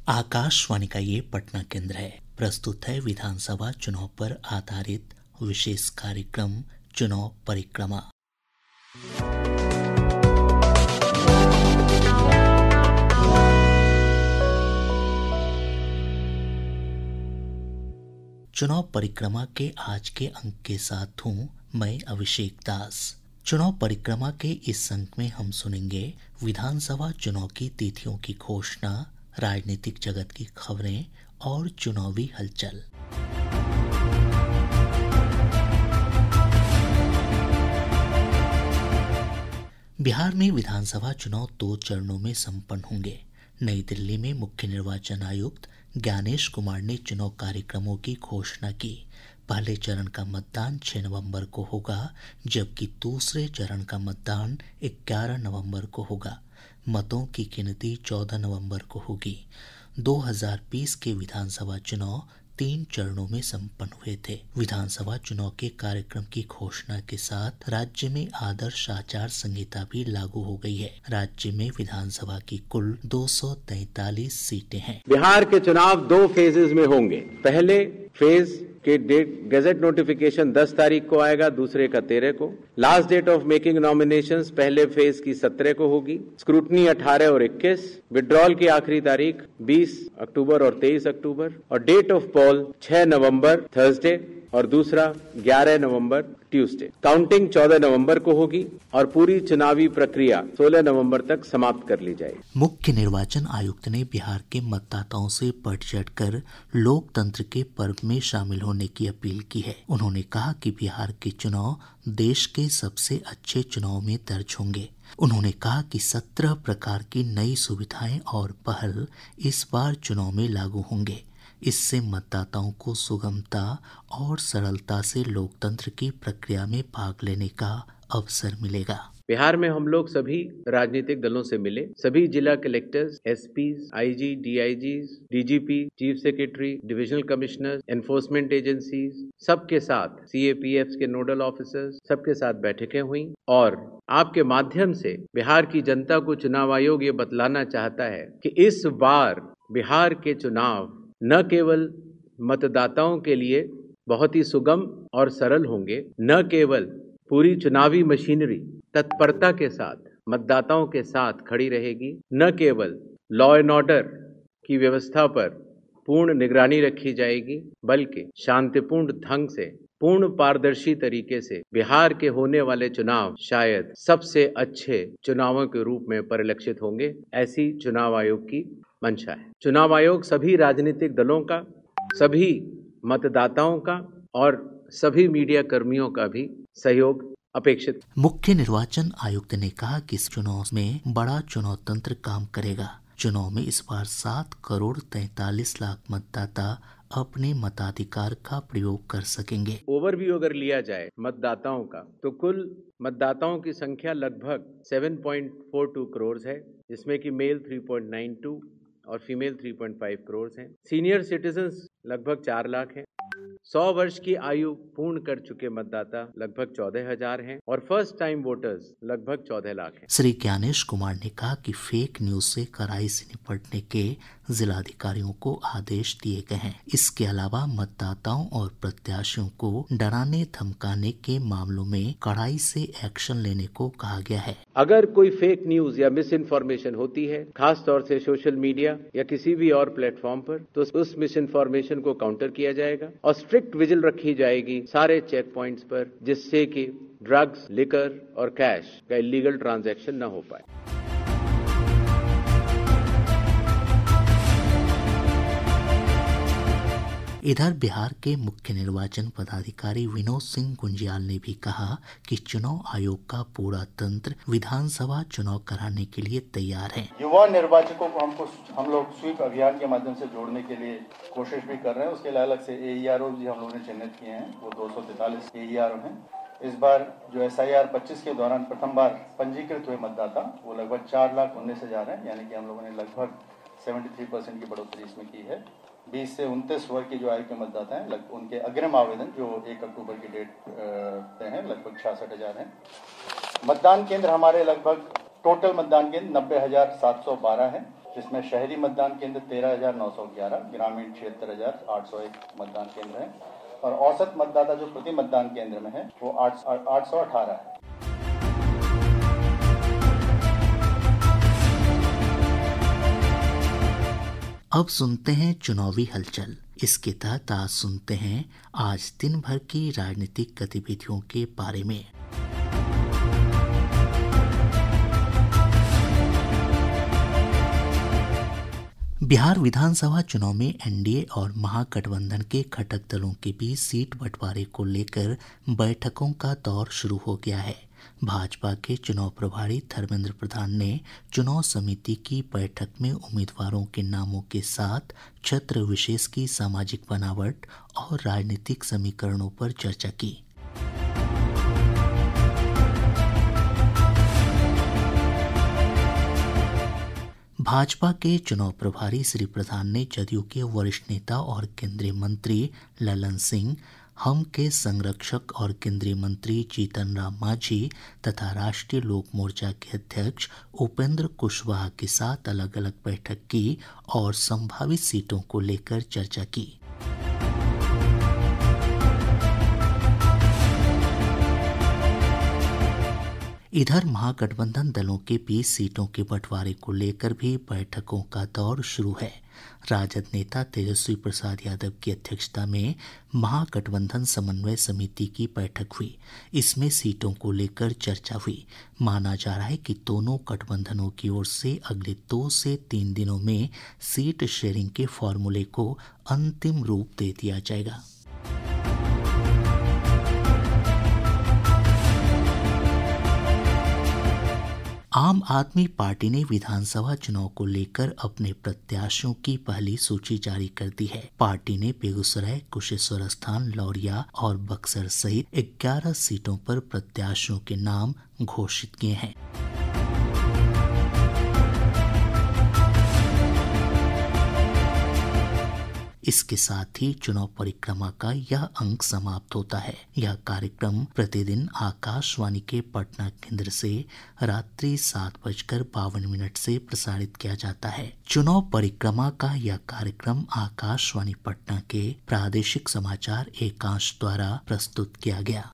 आकाशवाणी का ये पटना केंद्र है। प्रस्तुत है विधानसभा चुनाव पर आधारित विशेष कार्यक्रम चुनाव परिक्रमा। चुनाव परिक्रमा के आज के अंक के साथ हूँ मैं अभिषेक दास। चुनाव परिक्रमा के इस अंक में हम सुनेंगे विधानसभा चुनाव की तिथियों की घोषणा, राजनीतिक जगत की खबरें और चुनावी हलचल। बिहार में विधानसभा चुनाव 2 चरणों में संपन्न होंगे। नई दिल्ली में मुख्य निर्वाचन आयुक्त ज्ञानेश कुमार ने चुनाव कार्यक्रमों की घोषणा की। पहले चरण का मतदान 6 नवंबर को होगा, जबकि दूसरे चरण का मतदान 11 नवंबर को होगा। मतों की गिनती 14 नवंबर को होगी। 2020 के विधानसभा चुनाव 3 चरणों में संपन्न हुए थे। विधानसभा चुनाव के कार्यक्रम की घोषणा के साथ राज्य में आदर्श आचार संहिता भी लागू हो गई है। राज्य में विधानसभा की कुल 243 सीटें हैं। बिहार के चुनाव 2 फेजेज में होंगे। पहले फेज के डेट गजट नोटिफिकेशन 10 तारीख को आएगा, दूसरे का 13 को। Last date of making nominations पहले फेज की 17 को होगी। स्क्रूटनी 18 और 21। विड्रॉल की आखिरी तारीख 20 अक्टूबर और 23 अक्टूबर। और डेट ऑफ पोल 6 नवंबर थर्सडे और दूसरा 11 नवंबर ट्यूसडे। काउंटिंग 14 नवंबर को होगी और पूरी चुनावी प्रक्रिया 16 नवंबर तक समाप्त कर ली जाएगी। मुख्य निर्वाचन आयुक्त ने बिहार के मतदाताओं से बढ़ चढ़कर लोकतंत्र के पर्व में शामिल होने की अपील की है। उन्होंने कहा कि बिहार के चुनाव देश के सबसे अच्छे चुनाव में दर्ज होंगे। उन्होंने कहा कि 17 प्रकार की नई सुविधाएं और पहल इस बार चुनाव में लागू होंगे। इससे मतदाताओं को सुगमता और सरलता से लोकतंत्र की प्रक्रिया में भाग लेने का अवसर मिलेगा। बिहार में हम लोग सभी राजनीतिक दलों से मिले। सभी जिला collectors, SPs, IG, DIGs, DGP, chief secretary, divisional commissioner, enforcement agencies, सबके साथ सीएपीएफ के नोडल ऑफिसर्स, सबके साथ बैठकें हुई। और आपके माध्यम से बिहार की जनता को चुनाव आयोग ये बतलाना चाहता है कि इस बार बिहार के चुनाव न केवल मतदाताओं के लिए बहुत ही सुगम और सरल होंगे, न केवल पूरी चुनावी मशीनरी तत्परता के साथ मतदाताओं के साथ खड़ी रहेगी, न केवल लॉ एंड ऑर्डर की व्यवस्था पर पूर्ण निगरानी रखी जाएगी, बल्कि शांतिपूर्ण ढंग से, पूर्ण पारदर्शी तरीके से बिहार के होने वाले चुनाव शायद सबसे अच्छे चुनावों के रूप में परिलक्षित होंगे। ऐसी चुनाव आयोग की मंशा है। चुनाव आयोग सभी राजनीतिक दलों का, सभी मतदाताओं का और सभी मीडिया कर्मियों का भी सहयोग अपेक्षित। मुख्य निर्वाचन आयुक्त ने कहा कि इस चुनाव में बड़ा चुनाव तंत्र काम करेगा। चुनाव में इस बार 7 करोड़ 43 लाख मतदाता अपने मताधिकार का प्रयोग कर सकेंगे। ओवरव्यू अगर लिया जाए मतदाताओं का, तो कुल मतदाताओं की संख्या लगभग 7.42 करोड़ है, जिसमें कि मेल 3.92 और फीमेल 3.5 करोड़ हैं। सीनियर सिटीजन्स लगभग 4 लाख हैं। 100 वर्ष की आयु पूर्ण कर चुके मतदाता लगभग 14,000 हैं और फर्स्ट टाइम वोटर्स लगभग 14 लाख हैं। श्री ज्ञानेश कुमार ने कहा कि फेक न्यूज से कड़ाई से निपटने के जिलाधिकारियों को आदेश दिए गए हैं। इसके अलावा मतदाताओं और प्रत्याशियों को डराने धमकाने के मामलों में कड़ाई से एक्शन लेने को कहा गया है। अगर कोई फेक न्यूज या मिस इन्फॉर्मेशन होती है, खास तौर से सोशल मीडिया या किसी भी और प्लेटफॉर्म पर, तो उस मिस इन्फॉर्मेशन को काउंटर किया जाएगा और स्ट्रिक्ट विजिल रखी जाएगी सारे चेक पॉइंट्स पर, जिससे कि ड्रग्स, लिकर और कैश का इलीगल ट्रांजैक्शन न हो पाए। इधर बिहार के मुख्य निर्वाचन पदाधिकारी विनोद सिंह गुंजियाल ने भी कहा कि चुनाव आयोग का पूरा तंत्र विधानसभा चुनाव कराने के लिए तैयार है। युवा निर्वाचकों को हम लोग स्वीप अभियान के माध्यम से जोड़ने के लिए कोशिश भी कर रहे हैं। उसके लिए अलग से एईआरओ भी हम लोगों ने चिन्हित किए हैं, वो 243 एईआरओ हैं। इस बार जो एसआईआर 25 के दौरान प्रथम बार पंजीकृत हुए मतदाता वो लगभग 4,19,000 हैं, यानी कि हम लोगों ने लगभग 73% की बढ़ोतरी इसमें की है। 20 से 29 वर्ग की जो आयु के मतदाता हैं, उनके अग्रिम आवेदन जो 1 अक्टूबर की डेट पे हैं, लगभग 66,000 हैं। मतदान केंद्र हमारे लगभग टोटल मतदान केंद्र 90,712 हैं, जिसमें शहरी मतदान केंद्र 13,911, ग्रामीण 76,801 मतदान केंद्र है और औसत मतदाता जो प्रति मतदान केंद्र में है वो 818 है। अब सुनते हैं चुनावी हलचल। इसके तहत आज सुनते हैं आज दिन भर की राजनीतिक गतिविधियों के बारे में। बिहार विधानसभा चुनाव में एनडीए और महागठबंधन के घटक दलों के बीच सीट बंटवारे को लेकर बैठकों का दौर शुरू हो गया है। भाजपा के चुनाव प्रभारी धर्मेंद्र प्रधान ने चुनाव समिति की बैठक में उम्मीदवारों के नामों के साथ क्षेत्र विशेष की सामाजिक बनावट और राजनीतिक समीकरणों पर चर्चा की। भाजपा के चुनाव प्रभारी श्री प्रधान ने जदयू के वरिष्ठ नेता और केंद्रीय मंत्री ललन सिंह, हम के संरक्षक और केंद्रीय मंत्री जीतन राम मांझी तथा राष्ट्रीय लोक मोर्चा के अध्यक्ष उपेंद्र कुशवाहा के साथ अलग अलग बैठक की और संभावित सीटों को लेकर चर्चा की। इधर महागठबंधन दलों के बीच सीटों के बंटवारे को लेकर भी बैठकों का दौर शुरू है। राजद नेता तेजस्वी प्रसाद यादव की अध्यक्षता में महागठबंधन समन्वय समिति की बैठक हुई। इसमें सीटों को लेकर चर्चा हुई। माना जा रहा है कि दोनों गठबंधनों की ओर से अगले 2 से 3 दिनों में सीट शेयरिंग के फॉर्मूले को अंतिम रूप दे दिया जाएगा। आम आदमी पार्टी ने विधानसभा चुनाव को लेकर अपने प्रत्याशियों की पहली सूची जारी कर दी है। पार्टी ने बेगूसराय, कुशेश्वर स्थान, लौरिया और बक्सर सहित 11 सीटों पर प्रत्याशियों के नाम घोषित किए हैं। इसके साथ ही चुनाव परिक्रमा का यह अंक समाप्त होता है। यह कार्यक्रम प्रतिदिन आकाशवाणी के पटना केंद्र से रात्रि 7:52 से प्रसारित किया जाता है। चुनाव परिक्रमा का यह कार्यक्रम आकाशवाणी पटना के प्रादेशिक समाचार एकांश द्वारा प्रस्तुत किया गया।